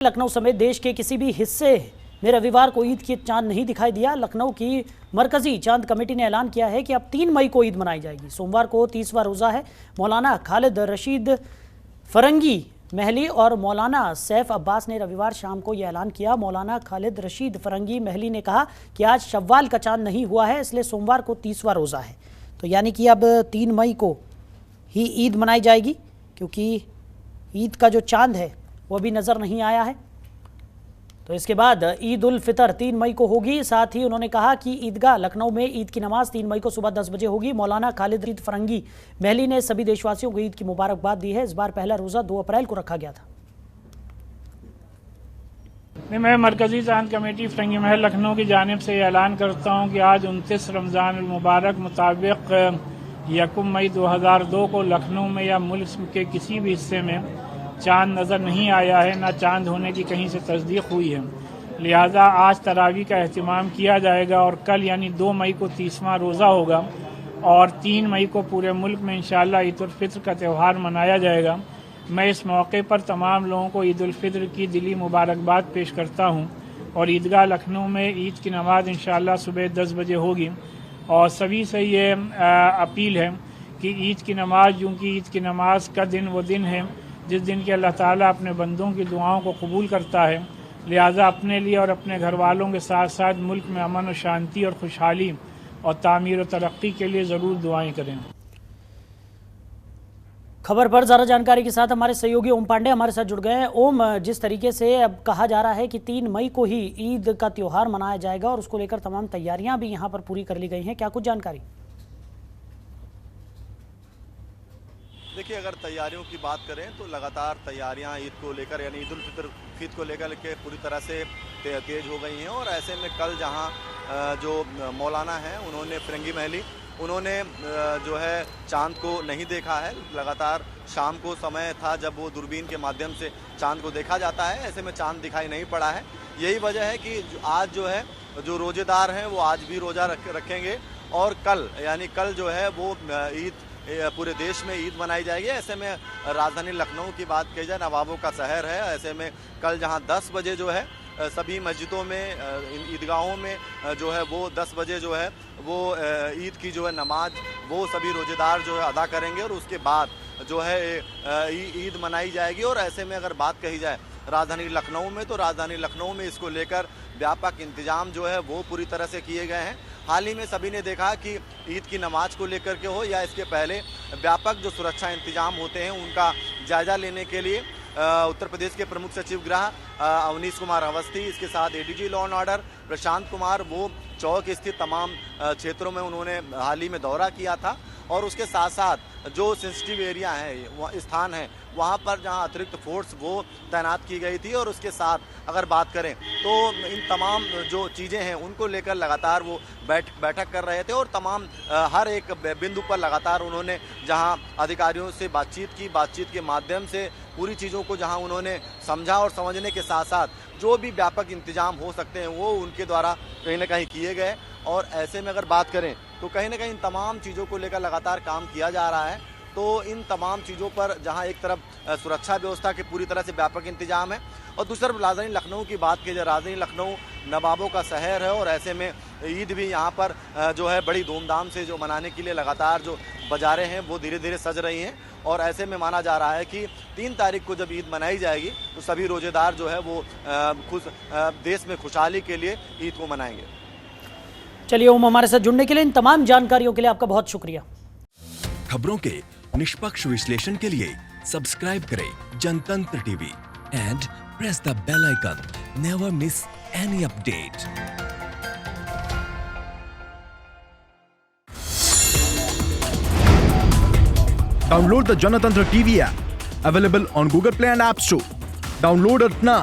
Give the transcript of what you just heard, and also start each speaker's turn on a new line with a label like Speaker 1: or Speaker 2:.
Speaker 1: लखनऊ समेत देश के किसी भी हिस्से में रविवार को ईद की चांद नहीं दिखाई दिया। लखनऊ की मरकजी चांद कमेटी ने ऐलान किया है कि अब 3 मई को ईद मनाई जाएगी। सोमवार को 30वां रोज़ा है। मौलाना खालिद रशीद फरंगी महली और मौलाना सैफ अब्बास ने रविवार शाम को यह ऐलान किया। मौलाना खालिद रशीद फरंगी महली ने कहा कि आज शव्वाल का चांद नहीं हुआ है, इसलिए सोमवार को 30वां रोज़ा है। तो यानी कि अब 3 मई को ही ईद मनाई जाएगी, क्योंकि ईद का जो चांद है वो भी नज़र नहीं आया है। तो इसके बाद ईद उल फितर 3 मई को होगी। साथ ही उन्होंने कहा कि ईदगाह लखनऊ में ईद की नमाज 3 मई को सुबह 10 बजे होगी। मौलाना खालिद रशीद फरंगी महली ने सभी देशवासियों को ईद की मुबारकबाद दी है। इस बार पहला रोज़ा 2 अप्रैल को रखा गया था।
Speaker 2: मैं मरकजी चांद कमेटी फरंगी महल लखनऊ की जानिब से ऐलान करता हूँ कि आज 29 रमज़ान मुबारक मुताबिक 1 मई 2002 को लखनऊ में या मुल्क के किसी भी हिस्से में चांद नज़र नहीं आया है, ना चांद होने की कहीं से तस्दीक हुई है। लिहाजा आज तरावी का अहतमाम किया जाएगा और कल यानी 2 मई को 30वां रोज़ा होगा और 3 मई को पूरे मुल्क में इंशाअल्लाह ईद उल फितर का त्यौहार मनाया जाएगा। मैं इस मौके पर तमाम लोगों को ईद उल फितर की दिली मुबारकबाद पेश करता हूँ और ईदगाह लखनऊ में ईद की नमाज इंशाअल्लाह सुबह 10 बजे होगी। और सभी से ये अपील है कि ईद की नमाज, क्योंकि ईद की नमाज का दिन वो दिन है जिस दिन के अल्लाह ताला अपने बंदों की दुआओं को कबूल करता है। लिहाजा अपने लिए और अपने घर वालों के साथ साथ मुल्क में अमन और शांति और खुशहाली और तामीर और तरक्की के लिए ज़रूर दुआएं करें।
Speaker 1: खबर पर ज़्यादा जानकारी के साथ हमारे सहयोगी ओम पांडे हमारे साथ जुड़ गए हैं। ओम, जिस तरीके से अब कहा जा रहा है कि 3 मई को ही ईद का त्यौहार मनाया जाएगा और उसको लेकर तमाम तैयारियां भी यहाँ पर पूरी कर ली गई हैं, क्या कुछ जानकारी?
Speaker 3: देखिए, अगर तैयारियों की बात करें तो लगातार तैयारियां ईद को लेकर यानी ईद उल फितर ईद को लेकर के पूरी तरह से तेज हो गई हैं। और ऐसे में कल जहां जो मौलाना हैं उन्होंने फरंगी महली उन्होंने जो है चांद को नहीं देखा है। लगातार शाम को समय था जब वो दूरबीन के माध्यम से चांद को देखा जाता है, ऐसे में चांद दिखाई नहीं पड़ा है। यही वजह है कि आज जो है जो रोजेदार हैं वो आज भी रोज़ा रखेंगे और कल यानी कल जो है वो ईद पूरे देश में ईद मनाई जाएगी। ऐसे में राजधानी लखनऊ की बात की जाए, नवाबों का शहर है। ऐसे में कल जहां 10 बजे जो है सभी मस्जिदों में ईदगाहों में जो है वो 10 बजे जो है वो ईद की जो है नमाज वो सभी रोजेदार जो है अदा करेंगे और उसके बाद जो है ईद मनाई जाएगी। और ऐसे में अगर बात कही जाए राजधानी लखनऊ में, तो राजधानी लखनऊ में इसको लेकर व्यापक इंतजाम जो है वो पूरी तरह से किए गए हैं। हाल ही में सभी ने देखा कि ईद की नमाज को लेकर के हो या इसके पहले व्यापक जो सुरक्षा इंतजाम होते हैं उनका जायजा लेने के लिए उत्तर प्रदेश के प्रमुख सचिव गृह अवनीश कुमार अवस्थी, इसके साथ ADG law and order Prashant Kumar, वो चौक स्थित तमाम क्षेत्रों में उन्होंने हाल ही में दौरा किया था। और उसके साथ साथ जो सेंसिटिव एरिया है, स्थान है, वहाँ पर जहाँ अतिरिक्त फोर्स वो तैनात की गई थी। और उसके साथ अगर बात करें तो इन तमाम जो चीज़ें हैं उनको लेकर लगातार वो बैठक कर रहे थे और तमाम हर एक बिंदु पर लगातार उन्होंने जहाँ अधिकारियों से बातचीत के माध्यम से पूरी चीज़ों को जहाँ उन्होंने समझा और समझने के साथ साथ जो भी व्यापक इंतजाम हो सकते हैं वो उनके द्वारा कहीं ना कहीं किए गए। और ऐसे में अगर बात करें तो कहीं ना कहीं तमाम चीज़ों को लेकर लगातार काम किया जा रहा है। तो इन तमाम चीज़ों पर जहां एक तरफ सुरक्षा व्यवस्था के पूरी तरह से व्यापक इंतजाम है और दूसरी तरफ राजधानी लखनऊ की बात की जाए, राजधानी लखनऊ नवाबों का शहर है और ऐसे में ईद भी यहाँ पर जो है बड़ी धूमधाम से जो मनाने के लिए लगातार जो बाजारें हैं वो धीरे धीरे सज रही हैं। और ऐसे में माना जा रहा है कि 3 तारीख को जब ईद मनाई जाएगी तो सभी रोजेदार जो है वो देश में खुशहाली के लिए ईद को मनाएंगे।
Speaker 1: चलिए ओम, हमारे साथ जुड़ने के लिए, इन तमाम जानकारियों के लिए आपका बहुत शुक्रिया।
Speaker 4: खबरों के निष्पक्ष विश्लेषण के लिए सब्सक्राइब करें Janatantra TV and press the bell icon. Never miss any update. Download the Janatantra TV app, available on Google Play and App Store. Download it now.